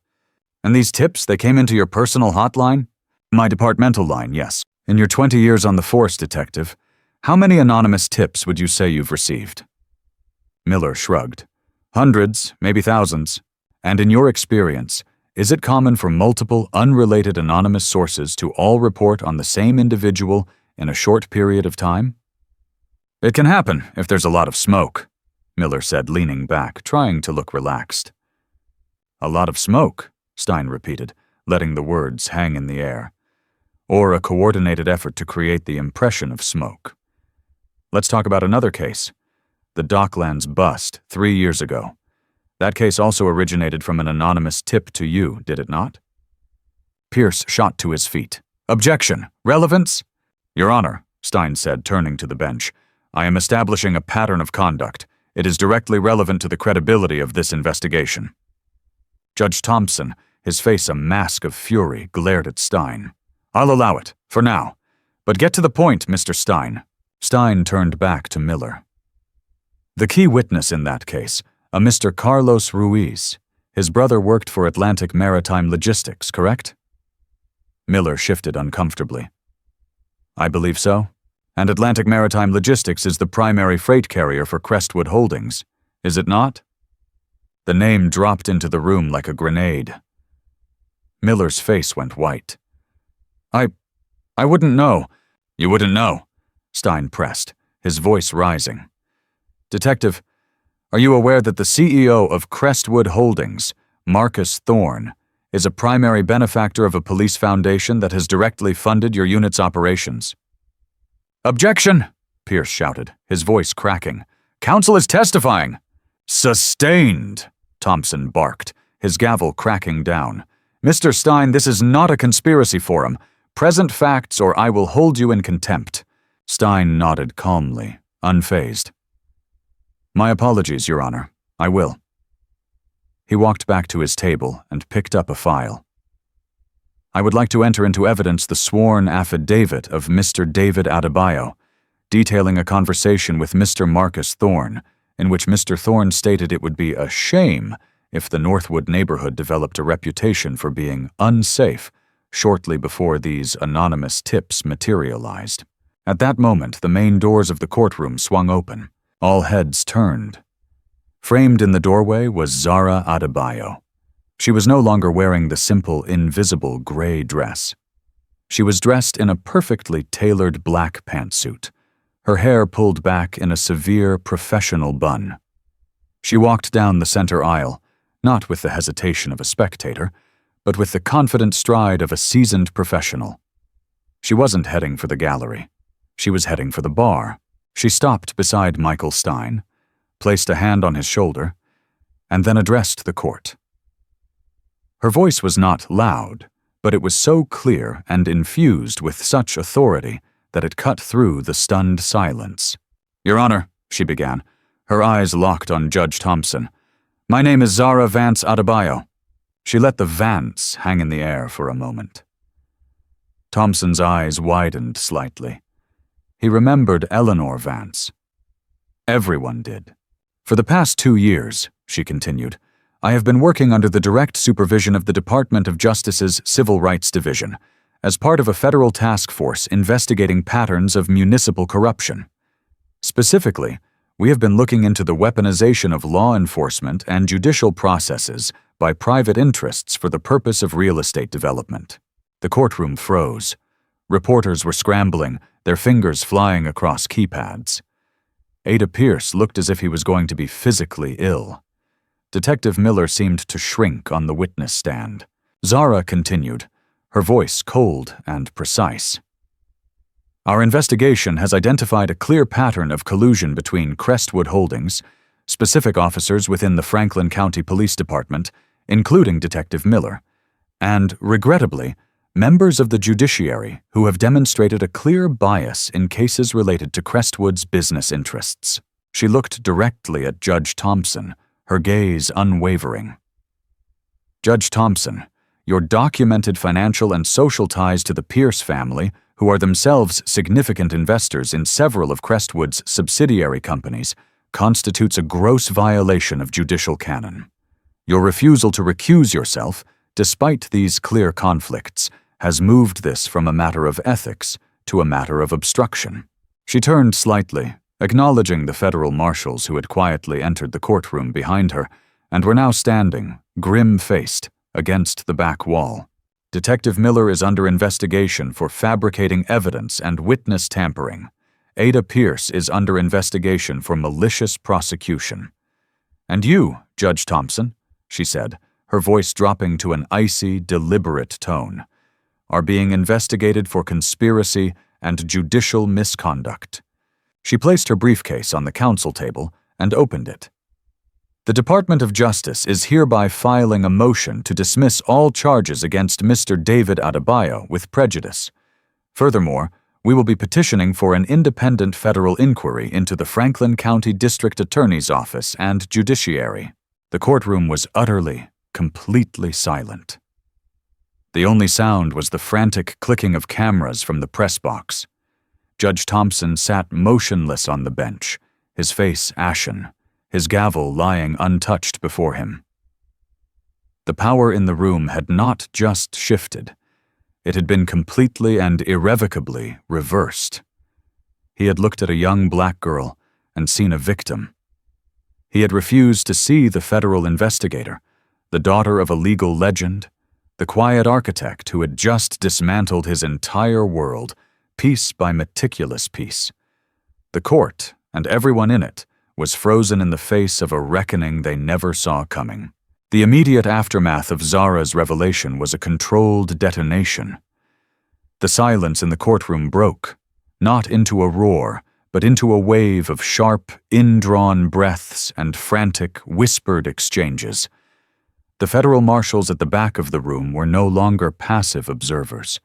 "And these tips, they came into your personal hotline?" "My departmental line, yes." "In your 20 years on the force, Detective, how many anonymous tips would you say you've received?" Miller shrugged. "Hundreds, maybe thousands. And in your experience, is it common for multiple, unrelated anonymous sources to all report on the same individual in a short period of time?" "It can happen if there's a lot of smoke," Miller said, leaning back, trying to look relaxed. "A lot of smoke," Stein repeated, letting the words hang in the air. "Or a coordinated effort to create the impression of smoke. Let's talk about another case. The Docklands bust 3 years ago. That case also originated from an anonymous tip to you, did it not?" Pierce shot to his feet. "Objection! Relevance?" "Your Honor," Stein said, turning to the bench, "I am establishing a pattern of conduct. It is directly relevant to the credibility of this investigation." Judge Thompson, his face a mask of fury, glared at Stein. "I'll allow it, for now. But get to the point, Mr. Stein." Stein turned back to Miller. "The key witness in that case, a Mr. Carlos Ruiz. His brother worked for Atlantic Maritime Logistics, correct?" Miller shifted uncomfortably. "I believe so. And Atlantic Maritime Logistics is the primary freight carrier for Crestwood Holdings, is it not?" The name dropped into the room like a grenade. Miller's face went white. I wouldn't know." "You wouldn't know," Stein pressed, his voice rising. "Detective, are you aware that the CEO of Crestwood Holdings, Marcus Thorne, is a primary benefactor of a police foundation that has directly funded your unit's operations?" "Objection!" Pierce shouted, his voice cracking. "Counsel is testifying." "Sustained!" Thompson barked, his gavel cracking down. "Mr. Stein, this is not a conspiracy forum. Present facts or I will hold you in contempt." Stein nodded calmly, unfazed. "My apologies, Your Honor. I will." He walked back to his table and picked up a file. "I would like to enter into evidence the sworn affidavit of Mr. David Adebayo, detailing a conversation with Mr. Marcus Thorne, in which Mr. Thorne stated it would be a shame if the Northwood neighborhood developed a reputation for being unsafe shortly before these anonymous tips materialized. At that moment, the main doors of the courtroom swung open. All heads turned. Framed in the doorway was Zara Adebayo. She was no longer wearing the simple, invisible gray dress. She was dressed in a perfectly tailored black pantsuit, her hair pulled back in a severe, professional bun. She walked down the center aisle, not with the hesitation of a spectator, but with the confident stride of a seasoned professional. She wasn't heading for the gallery. She was heading for the bar. She stopped beside Michael Stein, placed a hand on his shoulder, and then addressed the court. Her voice was not loud, but it was so clear and infused with such authority that it cut through the stunned silence. "Your Honor," she began, her eyes locked on Judge Thompson, "my name is Zara Vance Adebayo." She let the Vance hang in the air for a moment. Thompson's eyes widened slightly. He remembered Eleanor Vance. Everyone did. "For the past 2 years," she continued, "I have been working under the direct supervision of the Department of Justice's Civil Rights Division, as part of a federal task force investigating patterns of municipal corruption. Specifically, we have been looking into the weaponization of law enforcement and judicial processes by private interests for the purpose of real estate development." The courtroom froze. Reporters were scrambling, their fingers flying across keypads. Ada Pierce looked as if he was going to be physically ill. Detective Miller seemed to shrink on the witness stand. Zara continued, her voice cold and precise. "Our investigation has identified a clear pattern of collusion between Crestwood Holdings, specific officers within the Franklin County Police Department, including Detective Miller, and, regrettably, members of the judiciary who have demonstrated a clear bias in cases related to Crestwood's business interests. She looked directly at Judge Thompson, her gaze unwavering. Judge Thompson, your documented financial and social ties to the Pierce family, who are themselves significant investors in several of Crestwood's subsidiary companies, constitutes a gross violation of judicial canon. Your refusal to recuse yourself, despite these clear conflicts, has moved this from a matter of ethics to a matter of obstruction. She turned slightly, acknowledging the federal marshals who had quietly entered the courtroom behind her and were now standing, grim-faced, against the back wall. Detective Miller is under investigation for fabricating evidence and witness tampering. Ada Pierce is under investigation for malicious prosecution. And you, Judge Thompson, she said, her voice dropping to an icy, deliberate tone, are being investigated for conspiracy and judicial misconduct. She placed her briefcase on the counsel table and opened it. The Department of Justice is hereby filing a motion to dismiss all charges against Mr. David Adebayo with prejudice. Furthermore, we will be petitioning for an independent federal inquiry into the Franklin County District Attorney's Office and judiciary. The courtroom was utterly, completely silent. The only sound was the frantic clicking of cameras from the press box. Judge Thompson sat motionless on the bench, his face ashen, his gavel lying untouched before him. The power in the room had not just shifted. It had been completely and irrevocably reversed. He had looked at a young black girl and seen a victim. He had refused to see the federal investigator, the daughter of a legal legend, the quiet architect who had just dismantled his entire world, piece by meticulous piece. The court, and everyone in it, was frozen in the face of a reckoning they never saw coming. The immediate aftermath of Zara's revelation was a controlled detonation. The silence in the courtroom broke, not into a roar, but into a wave of sharp, indrawn breaths and frantic, whispered exchanges. The federal marshals at the back of the room were no longer passive observers.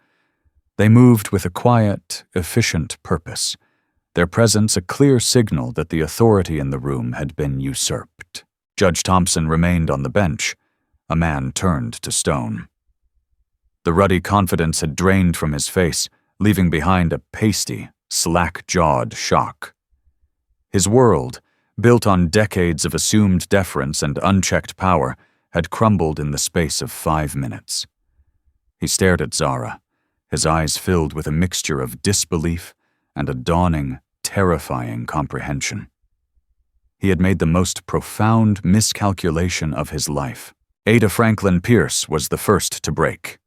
They moved with a quiet, efficient purpose, their presence a clear signal that the authority in the room had been usurped. Judge Thompson remained on the bench. A man turned to stone. The ruddy confidence had drained from his face, leaving behind a pasty, slack-jawed shock. His world, built on decades of assumed deference and unchecked power, had crumbled in the space of 5 minutes. He stared at Zara, his eyes filled with a mixture of disbelief and a dawning, terrifying comprehension. He had made the most profound miscalculation of his life. Ada Franklin Pierce was the first to break.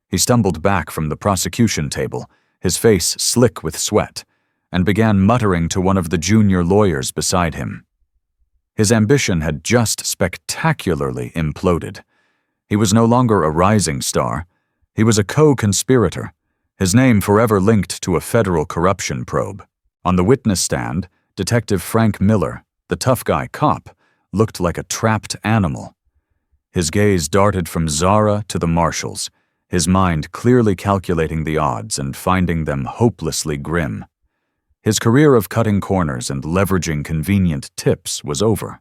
He stumbled back from the prosecution table, his face slick with sweat, and began muttering to one of the junior lawyers beside him. His ambition had just spectacularly imploded. He was no longer a rising star. He was a co-conspirator, his name forever linked to a federal corruption probe. On the witness stand, Detective Frank Miller, the tough guy cop, looked like a trapped animal. His gaze darted from Zara to the marshals, his mind clearly calculating the odds and finding them hopelessly grim. His career of cutting corners and leveraging convenient tips was over.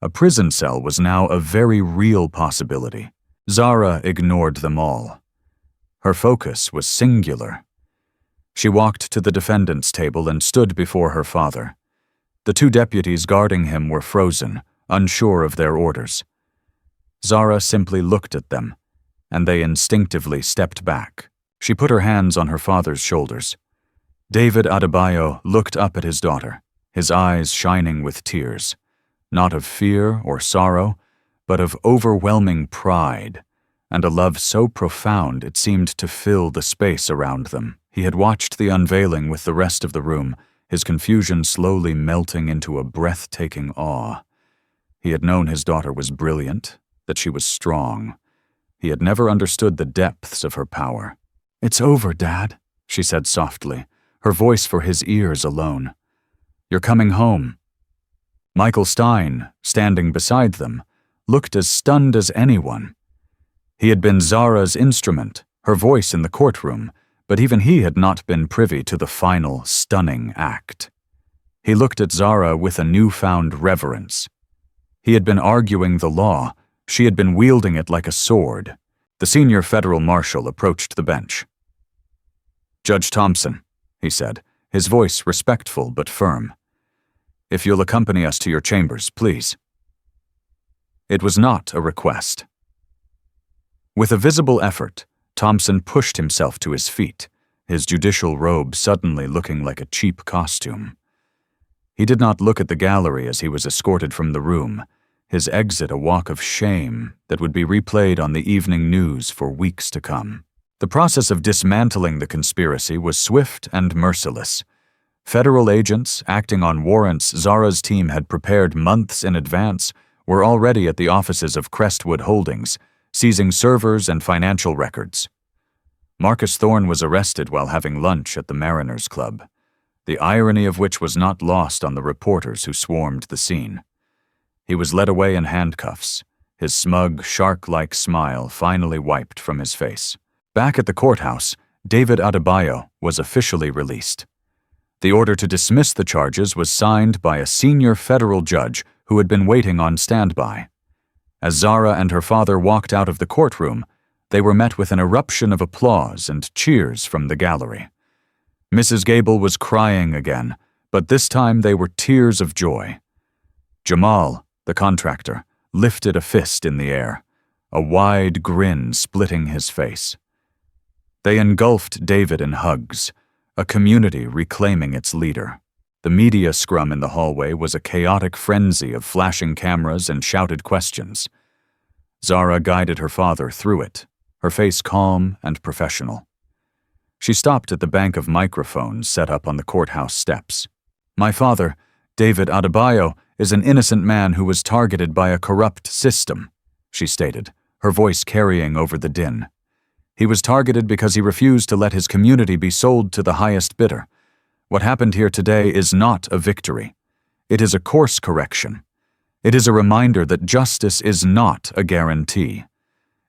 A prison cell was now a very real possibility. Zara ignored them all. Her focus was singular. She walked to the defendant's table and stood before her father. The 2 deputies guarding him were frozen, unsure of their orders. Zara simply looked at them, and they instinctively stepped back. She put her hands on her father's shoulders. David Adebayo looked up at his daughter, his eyes shining with tears, not of fear or sorrow, but of overwhelming pride, and a love so profound it seemed to fill the space around them. He had watched the unveiling with the rest of the room, his confusion slowly melting into a breathtaking awe. He had known his daughter was brilliant, that she was strong. He had never understood the depths of her power. "It's over, Dad," she said softly, her voice for his ears alone. "You're coming home." Michael Stein, standing beside them, looked as stunned as anyone. He had been Zara's instrument, her voice in the courtroom, but even he had not been privy to the final, stunning act. He looked at Zara with a newfound reverence. He had been arguing the law. She had been wielding it like a sword. The senior federal marshal approached the bench. "Judge Thompson," he said, his voice respectful but firm. "If you'll accompany us to your chambers, please." It was not a request. With a visible effort, Thompson pushed himself to his feet, his judicial robe suddenly looking like a cheap costume. He did not look at the gallery as he was escorted from the room, his exit a walk of shame that would be replayed on the evening news for weeks to come. The process of dismantling the conspiracy was swift and merciless. Federal agents, acting on warrants Zara's team had prepared months in advance, were already at the offices of Crestwood Holdings, seizing servers and financial records. Marcus Thorne was arrested while having lunch at the Mariners Club, the irony of which was not lost on the reporters who swarmed the scene. He was led away in handcuffs, his smug, shark-like smile finally wiped from his face. Back at the courthouse, David Adebayo was officially released. The order to dismiss the charges was signed by a senior federal judge who had been waiting on standby. As Zara and her father walked out of the courtroom, they were met with an eruption of applause and cheers from the gallery. Mrs. Gable was crying again, but this time they were tears of joy. Jamal, the contractor, lifted a fist in the air, a wide grin splitting his face. They engulfed David in hugs, a community reclaiming its leader. The media scrum in the hallway was a chaotic frenzy of flashing cameras and shouted questions. Zara guided her father through it, her face calm and professional. She stopped at the bank of microphones set up on the courthouse steps. "My father, David Adebayo, is an innocent man who was targeted by a corrupt system," she stated, her voice carrying over the din. "He was targeted because he refused to let his community be sold to the highest bidder. What happened here today is not a victory. It is a course correction. It is a reminder that justice is not a guarantee.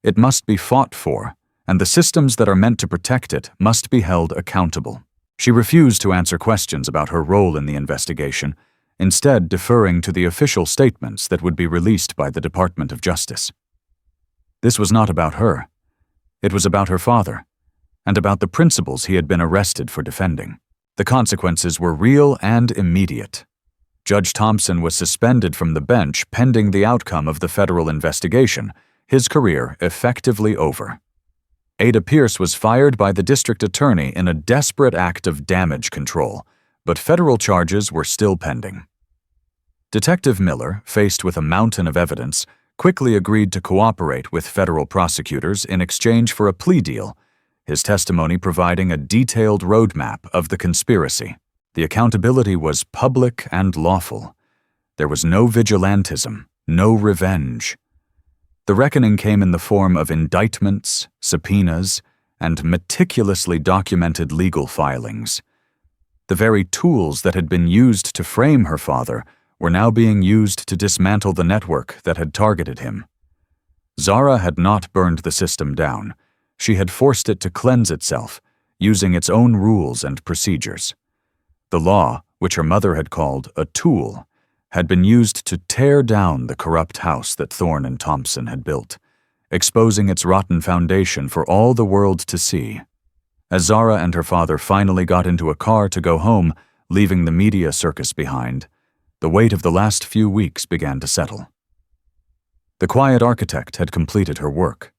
It must be fought for, and the systems that are meant to protect it must be held accountable." She refused to answer questions about her role in the investigation, instead deferring to the official statements that would be released by the Department of Justice. This was not about her. It was about her father, and about the principles he had been arrested for defending. The consequences were real and immediate. Judge Thompson was suspended from the bench pending the outcome of the federal investigation, his career effectively over. Ada Pierce was fired by the district attorney in a desperate act of damage control, but federal charges were still pending. Detective Miller, faced with a mountain of evidence, quickly agreed to cooperate with federal prosecutors in exchange for a plea deal, his testimony providing a detailed roadmap of the conspiracy. The accountability was public and lawful. There was no vigilantism, no revenge. The reckoning came in the form of indictments, subpoenas, and meticulously documented legal filings. The very tools that had been used to frame her father were now being used to dismantle the network that had targeted him. Zara had not burned the system down. She had forced it to cleanse itself, using its own rules and procedures. The law, which her mother had called a tool, had been used to tear down the corrupt house that Thorne and Thompson had built, exposing its rotten foundation for all the world to see. As Zara and her father finally got into a car to go home, leaving the media circus behind, the weight of the last few weeks began to settle. The quiet architect had completed her work.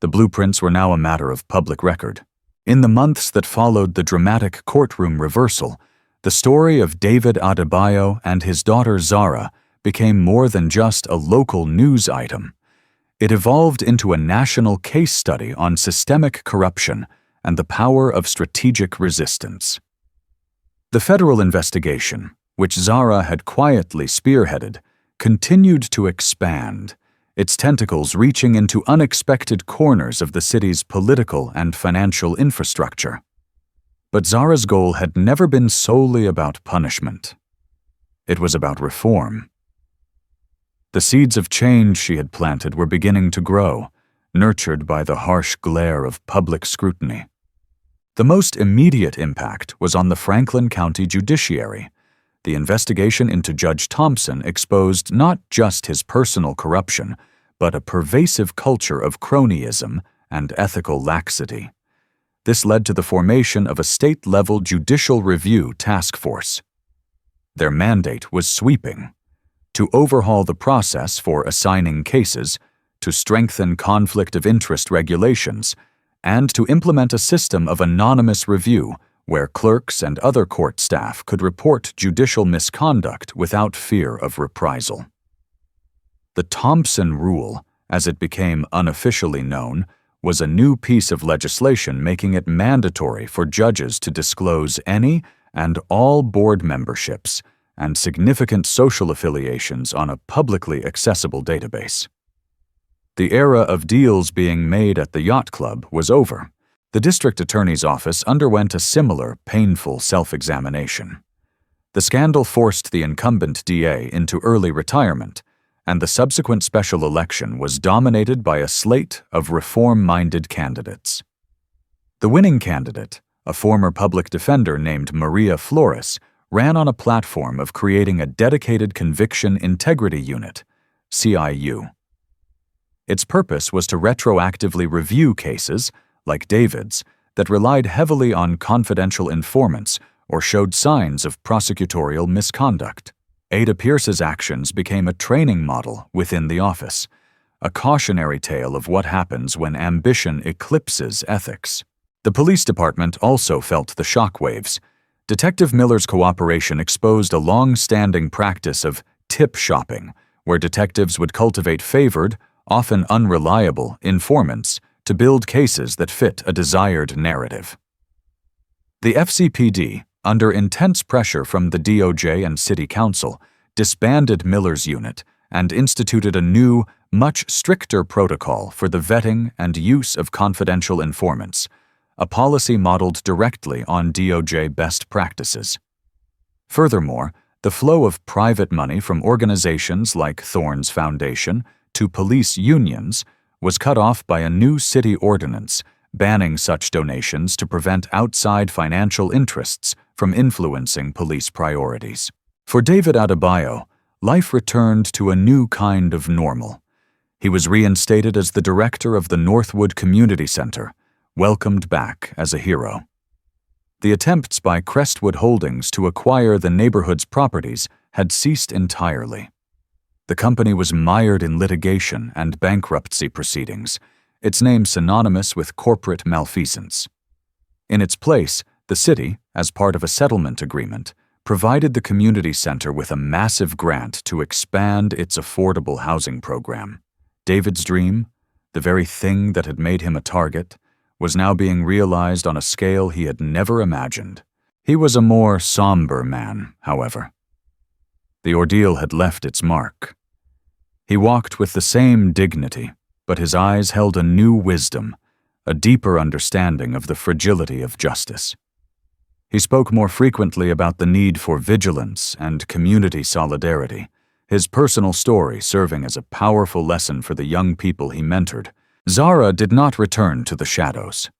The blueprints were now a matter of public record. In the months that followed the dramatic courtroom reversal, the story of David Adebayo and his daughter Zara became more than just a local news item. It evolved into a national case study on systemic corruption and the power of strategic resistance. The federal investigation, which Zara had quietly spearheaded, continued to expand, its tentacles reaching into unexpected corners of the city's political and financial infrastructure. But Zara's goal had never been solely about punishment. It was about reform. The seeds of change she had planted were beginning to grow, nurtured by the harsh glare of public scrutiny. The most immediate impact was on the Franklin County judiciary. The investigation into Judge Thompson exposed not just his personal corruption, but a pervasive culture of cronyism and ethical laxity. This led to the formation of a state-level judicial review task force. Their mandate was sweeping: to overhaul the process for assigning cases, to strengthen conflict of interest regulations, and to implement a system of anonymous review where clerks and other court staff could report judicial misconduct without fear of reprisal. The Thompson Rule, as it became unofficially known, was a new piece of legislation making it mandatory for judges to disclose any and all board memberships and significant social affiliations on a publicly accessible database. The era of deals being made at the yacht club was over. The district attorney's office underwent a similar, painful self-examination. The scandal forced the incumbent DA into early retirement, and the subsequent special election was dominated by a slate of reform-minded candidates. The winning candidate, a former public defender named Maria Flores, ran on a platform of creating a dedicated Conviction Integrity Unit, CIU. Its purpose was to retroactively review cases, like David's, that relied heavily on confidential informants or showed signs of prosecutorial misconduct. Ada Pierce's actions became a training model within the office, a cautionary tale of what happens when ambition eclipses ethics. The police department also felt the shockwaves. Detective Miller's cooperation exposed a long-standing practice of tip shopping, where detectives would cultivate favored, often unreliable, informants to build cases that fit a desired narrative. The FCPD, under intense pressure from the DOJ and City Council, disbanded Miller's unit and instituted a new, much stricter protocol for the vetting and use of confidential informants, a policy modeled directly on DOJ best practices. Furthermore, the flow of private money from organizations like Thorne's Foundation to police unions was cut off by a new city ordinance banning such donations to prevent outside financial interests from influencing police priorities. For David Adebayo, life returned to a new kind of normal. He was reinstated as the director of the Northwood Community Center, welcomed back as a hero. The attempts by Crestwood Holdings to acquire the neighborhood's properties had ceased entirely. The company was mired in litigation and bankruptcy proceedings, its name synonymous with corporate malfeasance. In its place, the city, as part of a settlement agreement, provided the community center with a massive grant to expand its affordable housing program. David's dream, the very thing that had made him a target, was now being realized on a scale he had never imagined. He was a more somber man, however. The ordeal had left its mark. He walked with the same dignity, but his eyes held a new wisdom, a deeper understanding of the fragility of justice. He spoke more frequently about the need for vigilance and community solidarity, his personal story serving as a powerful lesson for the young people he mentored. Zara did not return to the shadows.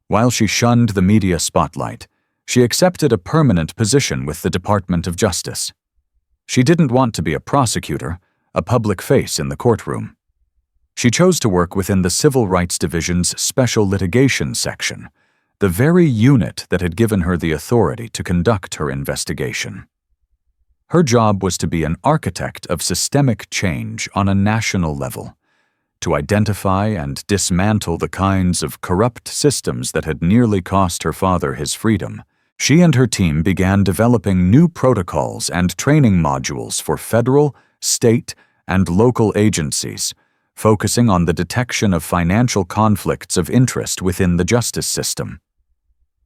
While she shunned the media spotlight, she accepted a permanent position with the Department of Justice. She didn't want to be a prosecutor, a public face in the courtroom. She chose to work within the Civil Rights Division's Special Litigation Section, the very unit that had given her the authority to conduct her investigation. Her job was to be an architect of systemic change on a national level, to identify and dismantle the kinds of corrupt systems that had nearly cost her father his freedom. She and her team began developing new protocols and training modules for federal, state, and local agencies, focusing on the detection of financial conflicts of interest within the justice system.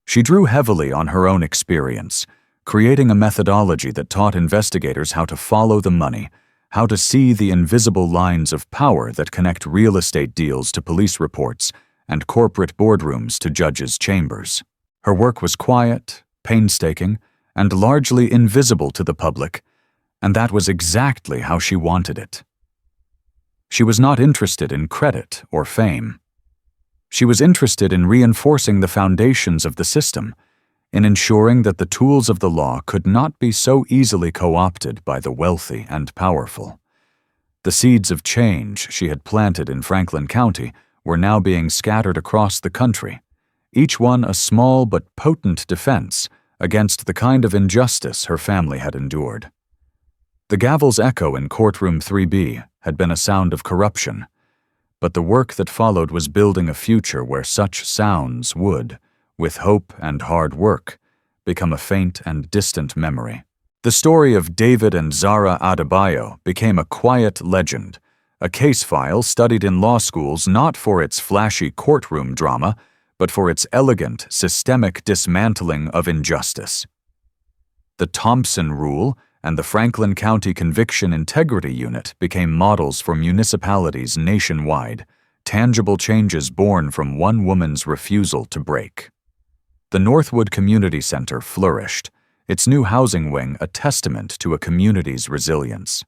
She drew heavily on her own experience, creating a methodology that taught investigators how to follow the money, how to see the invisible lines of power that connect real estate deals to police reports and corporate boardrooms to judges' chambers. Her work was quiet, painstaking, and largely invisible to the public, and that was exactly how she wanted it. She was not interested in credit or fame. She was interested in reinforcing the foundations of the system, in ensuring that the tools of the law could not be so easily co-opted by the wealthy and powerful. The seeds of change she had planted in Franklin County were now being scattered across the country, each one a small but potent defense against the kind of injustice her family had endured. The gavel's echo in courtroom 3B had been a sound of corruption, but the work that followed was building a future where such sounds would, with hope and hard work, become a faint and distant memory. The story of David and Zara Adebayo became a quiet legend, a case file studied in law schools not for its flashy courtroom drama, but for its elegant, systemic dismantling of injustice. The Thompson Rule and the Franklin County Conviction Integrity Unit became models for municipalities nationwide, tangible changes born from one woman's refusal to break. The Northwood Community Center flourished, its new housing wing a testament to a community's resilience.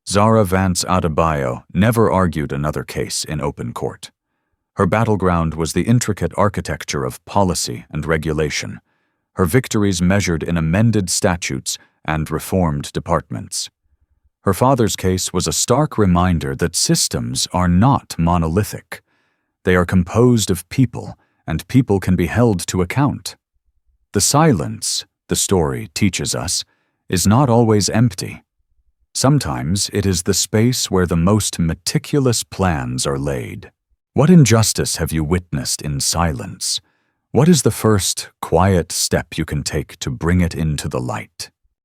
Zara Vance Adebayo never argued another case in open court. Her battleground was the intricate architecture of policy and regulation, her victories measured in amended statutes and reformed departments. Her father's case was a stark reminder that systems are not monolithic. They are composed of people, and people can be held to account. The silence, the story teaches us, is not always empty. Sometimes it is the space where the most meticulous plans are laid. What injustice have you witnessed in silence? What is the first, quiet step you can take to bring it into the light?